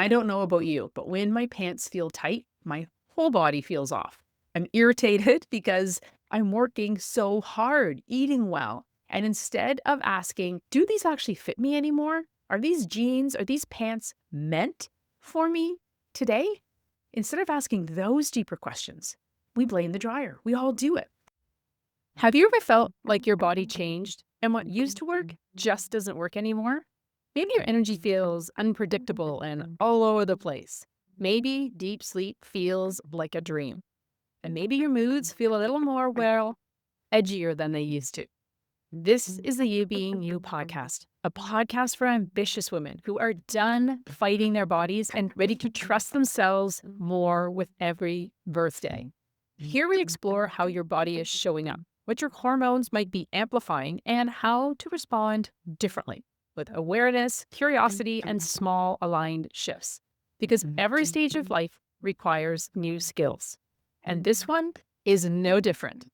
I don't know about you, but when my pants feel tight, my whole body feels off. I'm irritated because I'm working so hard, eating well. And instead of asking, do these actually fit me anymore? Are these jeans, are these pants meant for me today? Instead of asking those deeper questions, we blame the dryer. We all do it. Have you ever felt like your body changed and what used to work just doesn't work anymore? Maybe your energy feels unpredictable and all over the place. Maybe deep sleep feels like a dream. And maybe your moods feel a little more, well, edgier than they used to. This is the You Being You podcast, a podcast for ambitious women who are done fighting their bodies and ready to trust themselves more with every birthday. Here we explore how your body is showing up, what your hormones might be amplifying, and how to respond differently with awareness, curiosity, and small aligned shifts. Because every stage of life requires new skills. And this one is no different.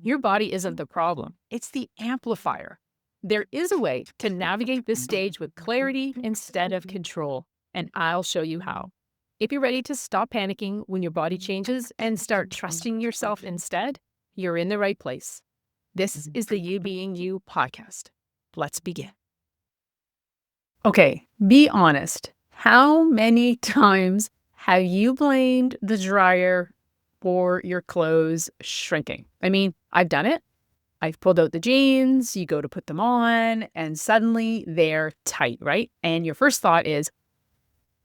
Your body isn't the problem, it's the amplifier. There is a way to navigate this stage with clarity instead of control, and I'll show you how. If you're ready to stop panicking when your body changes and start trusting yourself instead, you're in the right place. This is the You Being You podcast. Let's begin. Okay, be honest. How many times have you blamed the dryer for your clothes shrinking? I mean, I've done it. I've pulled out the jeans, you go to put them on, and suddenly they're tight, right? And your first thought is,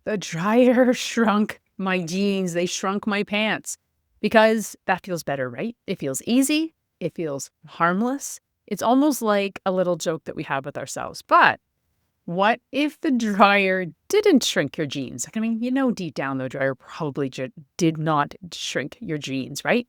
the dryer shrunk my jeans, they shrunk my pants. Because that feels better, right? It feels easy, it feels harmless. It's almost like a little joke that we have with ourselves. But what if the dryer didn't shrink your jeans? I mean, deep down, the dryer probably did not shrink your jeans, right?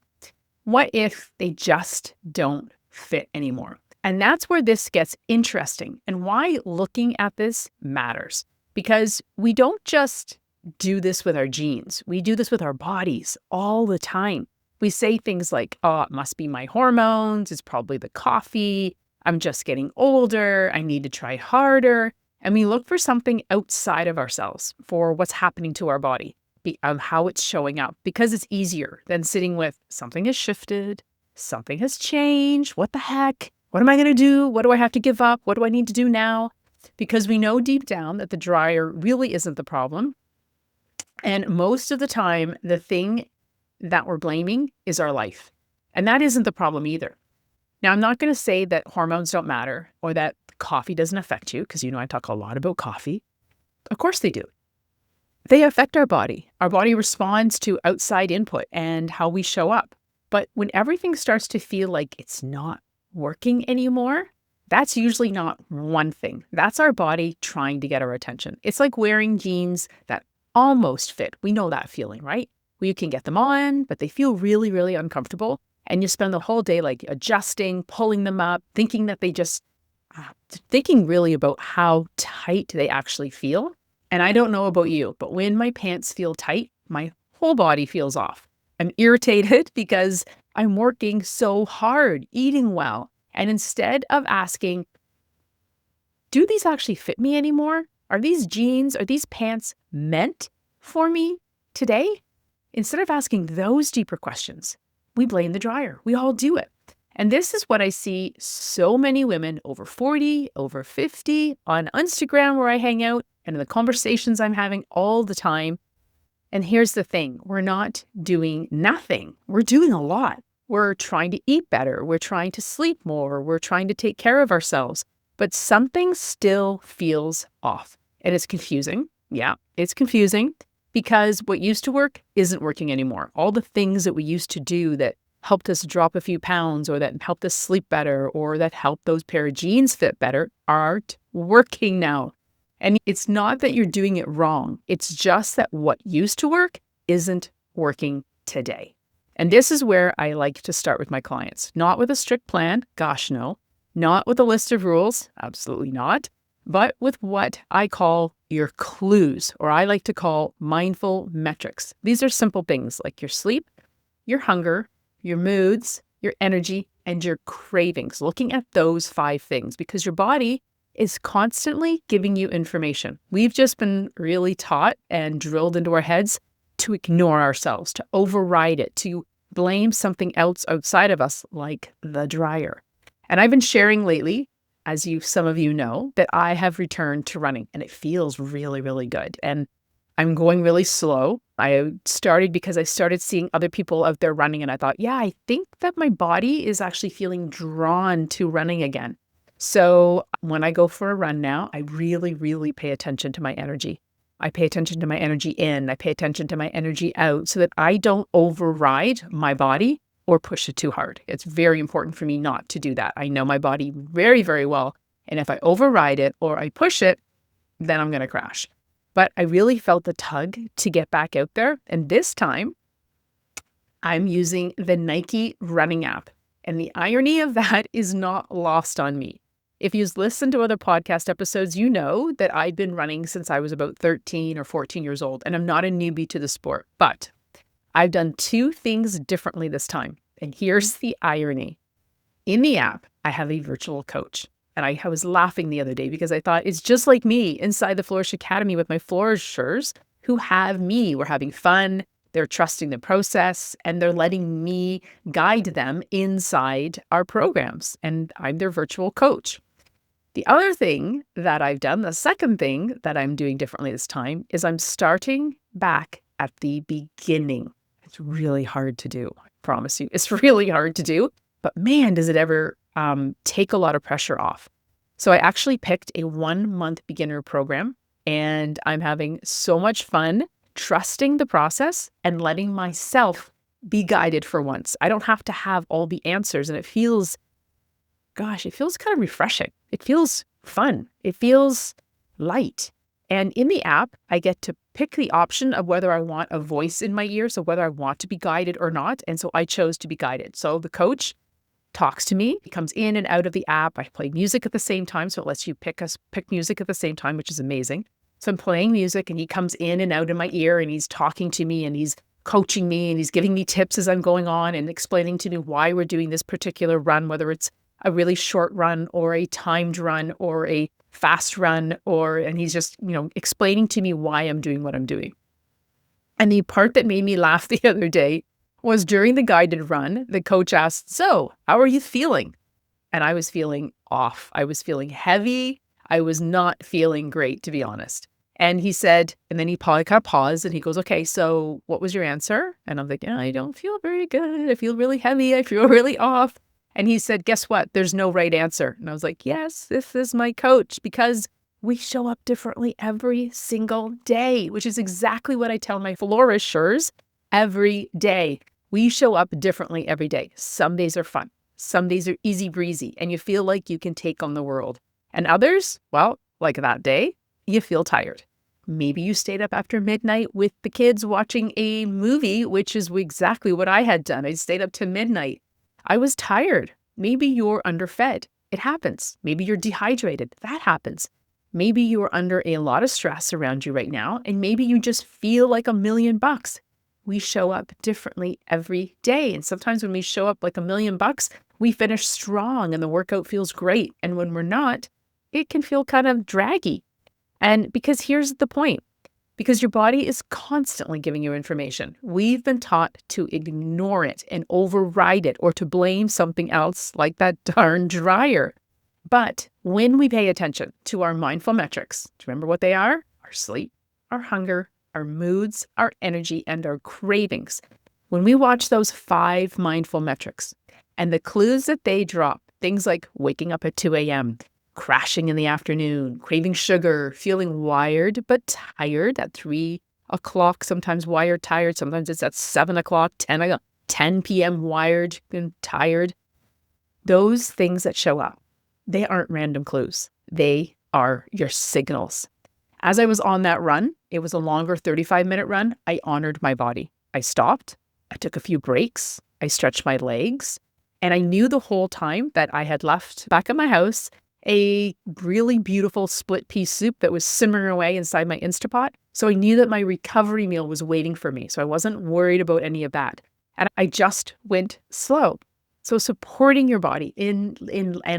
What if they just don't fit anymore? And that's where this gets interesting and why looking at this matters. Because we don't just do this with our jeans. We do this with our bodies all the time. We say things like, oh, it must be my hormones. It's probably the coffee. I'm just getting older. I need to try harder. And we look for something outside of ourselves for what's happening to our body, how it's showing up, because it's easier than sitting with something has shifted, something has changed. What the heck? What am I going to do? What do I have to give up? What do I need to do now? Because we know deep down that the dryer really isn't the problem. And most of the time, the thing that we're blaming is our life. And that isn't the problem either. Now, I'm not going to say that hormones don't matter or that coffee doesn't affect you, because I talk a lot about coffee. Of course they do. They affect our body. Our body responds to outside input and how we show up. But when everything starts to feel like it's not working anymore, that's usually not one thing. That's our body trying to get our attention. It's like wearing jeans that almost fit. We know that feeling, right? Where you can get them on, but they feel really, really uncomfortable. And you spend the whole day like adjusting, pulling them up, thinking that thinking really about how tight they actually feel. And I don't know about you, but when my pants feel tight, my whole body feels off. I'm irritated because I'm working so hard, eating well. And instead of asking, do these actually fit me anymore? Are these jeans, are these pants meant for me today? Instead of asking those deeper questions, we blame the dryer. We all do it. And this is what I see so many women over 40, over 50 on Instagram where I hang out and in the conversations I'm having all the time. And here's the thing, we're not doing nothing. We're doing a lot. We're trying to eat better. We're trying to sleep more. We're trying to take care of ourselves. But something still feels off. And it's confusing. Yeah, it's confusing because what used to work isn't working anymore. All the things that we used to do that helped us drop a few pounds or that helped us sleep better or that helped those pair of jeans fit better aren't working now. And it's not that you're doing it wrong. It's just that what used to work isn't working today. And this is where I like to start with my clients. Not with a strict plan, gosh no. Not with a list of rules, absolutely not. But with what I call your clues, or I like to call mindful metrics. These are simple things like your sleep, your hunger, your moods, your energy, and your cravings. Looking at those 5 things because your body, is constantly giving you information. We've just been really taught and drilled into our heads to ignore ourselves, to override it, to blame something else outside of us, like the dryer. And I've been sharing lately, as some of you know, that I have returned to running and it feels really, really good. And I'm going really slow. I started because I started seeing other people out there running and I thought, yeah, I think that my body is actually feeling drawn to running again. So when I go for a run now, I really, really pay attention to my energy. I pay attention to my energy in, I pay attention to my energy out so that I don't override my body or push it too hard. It's very important for me not to do that. I know my body very, very well. And if I override it or I push it, then I'm going to crash. But I really felt the tug to get back out there. And this time, I'm using the Nike running app. And the irony of that is not lost on me. If you've listened to other podcast episodes, you know that I've been running since I was about 13 or 14 years old. And I'm not a newbie to the sport. But I've done two things differently this time. And here's the irony. In the app, I have a virtual coach. And I was laughing the other day because I thought it's just like me inside the Flourish Academy with my flourishers who have me. We're having fun. They're trusting the process and they're letting me guide them inside our programs. And I'm their virtual coach. The other thing that I've done, the second thing that I'm doing differently this time is I'm starting back at the beginning. It's really hard to do. I promise you, it's really hard to do. But man, does it ever take a lot of pressure off. So I actually picked a 1-month beginner program and I'm having so much fun trusting the process and letting myself be guided for once. I don't have to have all the answers and it feels kind of refreshing. It feels fun. It feels light. And in the app, I get to pick the option of whether I want a voice in my ear, so whether I want to be guided or not. And so I chose to be guided. So the coach talks to me. He comes in and out of the app. I play music at the same time. So it lets you pick music at the same time, which is amazing. So I'm playing music and he comes in and out in my ear and he's talking to me and he's coaching me and he's giving me tips as I'm going on and explaining to me why we're doing this particular run, whether it's a really short run or a timed run or a fast run and he's just, explaining to me why I'm doing what I'm doing. And the part that made me laugh the other day was during the guided run, the coach asked, "So, how are you feeling?" And I was feeling off. I was feeling heavy. I was not feeling great, to be honest. And he said, and then he probably kind of paused and he goes, "Okay, so what was your answer?" And I'm like, "Yeah, I don't feel very good. I feel really heavy. I feel really off." And he said, "Guess what? There's no right answer." And I was like, "Yes, this is my coach because we show up differently every single day," which is exactly what I tell my flourishers every day. We show up differently every day. Some days are fun. Some days are easy breezy and you feel like you can take on the world. And others, well, like that day, you feel tired. Maybe you stayed up after midnight with the kids watching a movie, which is exactly what I had done. I stayed up to midnight. I was tired. Maybe you're underfed. It happens. Maybe you're dehydrated. That happens. Maybe you're under a lot of stress around you right now, and maybe you just feel like $1,000,000. We show up differently every day. And sometimes when we show up like $1,000,000, we finish strong and the workout feels great. And when we're not, it can feel kind of draggy. And because here's the point, because your body is constantly giving you information. We've been taught to ignore it and override it or to blame something else like that darn dryer. But when we pay attention to our mindful metrics, do you remember what they are? Our sleep, our hunger, our moods, our energy, and our cravings. When we watch those 5 mindful metrics and the clues that they drop, things like waking up at 2 a.m., crashing in the afternoon, craving sugar, feeling wired but tired at 3 o'clock, sometimes wired, tired, sometimes it's at 7 o'clock, 10 p.m. wired and tired. Those things that show up, they aren't random clues. They are your signals. As I was on that run, it was a longer 35-minute run, I honored my body. I stopped, I took a few breaks, I stretched my legs, and I knew the whole time that I had left back at my house a really beautiful split pea soup that was simmering away inside my Instapot. So I knew that my recovery meal was waiting for me. So I wasn't worried about any of that. And I just went slow. So supporting your body in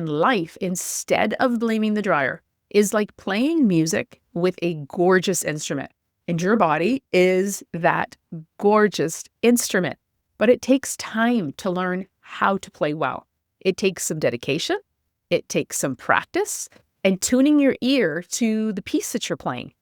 life instead of blaming the dryer, is like playing music with a gorgeous instrument. And your body is that gorgeous instrument. But it takes time to learn how to play well. It takes some dedication, it takes some practice, and tuning your ear to the piece that you're playing.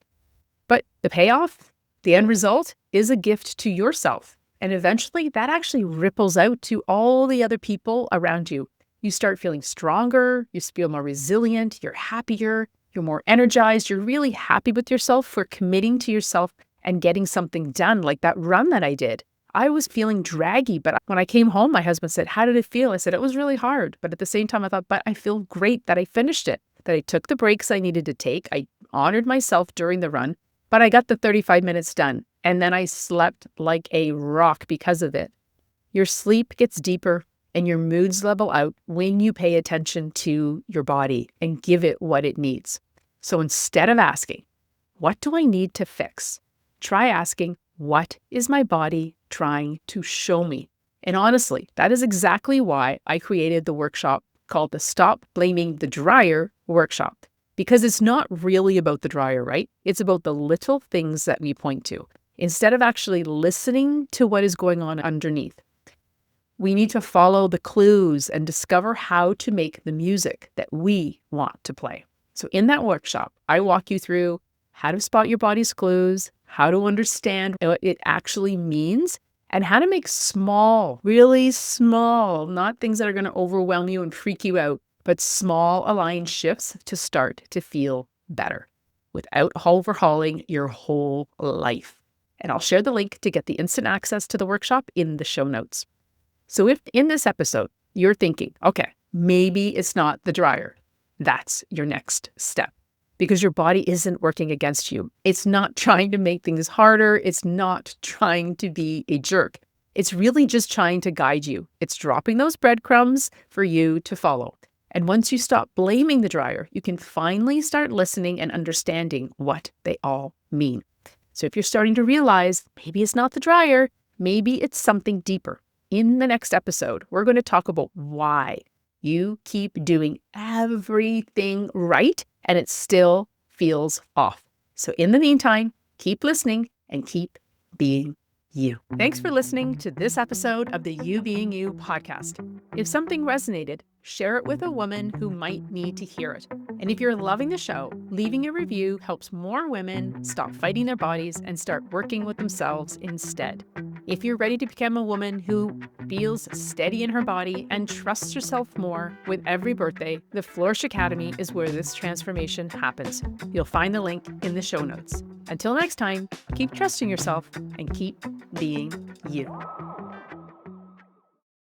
But the payoff, the end result, is a gift to yourself. And eventually that actually ripples out to all the other people around you. You start feeling stronger, you feel more resilient, you're happier, you're more energized, you're really happy with yourself for committing to yourself and getting something done, like that run that I did. I was feeling draggy, but when I came home, my husband said, "How did it feel?" I said, "It was really hard." But at the same time, I thought, but I feel great that I finished it, that I took the breaks I needed to take. I honored myself during the run, but I got the 35 minutes done. And then I slept like a rock because of it. Your sleep gets deeper and your moods level out when you pay attention to your body and give it what it needs. So instead of asking, what do I need to fix? Try asking, what is my body trying to show me? And honestly, that is exactly why I created the workshop called the Stop Blaming the Dryer workshop. Because it's not really about the dryer, right? It's about the little things that we point to. Instead of actually listening to what is going on underneath, we need to follow the clues and discover how to make the music that we want to play. So in that workshop, I walk you through how to spot your body's clues, how to understand what it actually means, and how to make small, really small, not things that are going to overwhelm you and freak you out, but small aligned shifts to start to feel better without overhauling your whole life. And I'll share the link to get the instant access to the workshop in the show notes. So if in this episode, you're thinking, okay, maybe it's not the dryer, that's your next step. Because your body isn't working against you. It's not trying to make things harder. It's not trying to be a jerk. It's really just trying to guide you. It's dropping those breadcrumbs for you to follow. And once you stop blaming the dryer, you can finally start listening and understanding what they all mean. So if you're starting to realize maybe it's not the dryer, maybe it's something deeper. In the next episode, we're going to talk about why you keep doing everything right and it still feels off. So in the meantime, keep listening and keep being you. Thanks for listening to this episode of the You Being You podcast. If something resonated, share it with a woman who might need to hear it. And if you're loving the show, leaving a review helps more women stop fighting their bodies and start working with themselves instead. If you're ready to become a woman who feels steady in her body and trusts herself more with every birthday, the Flourish Academy is where this transformation happens. You'll find the link in the show notes. Until next time, keep trusting yourself and keep being you.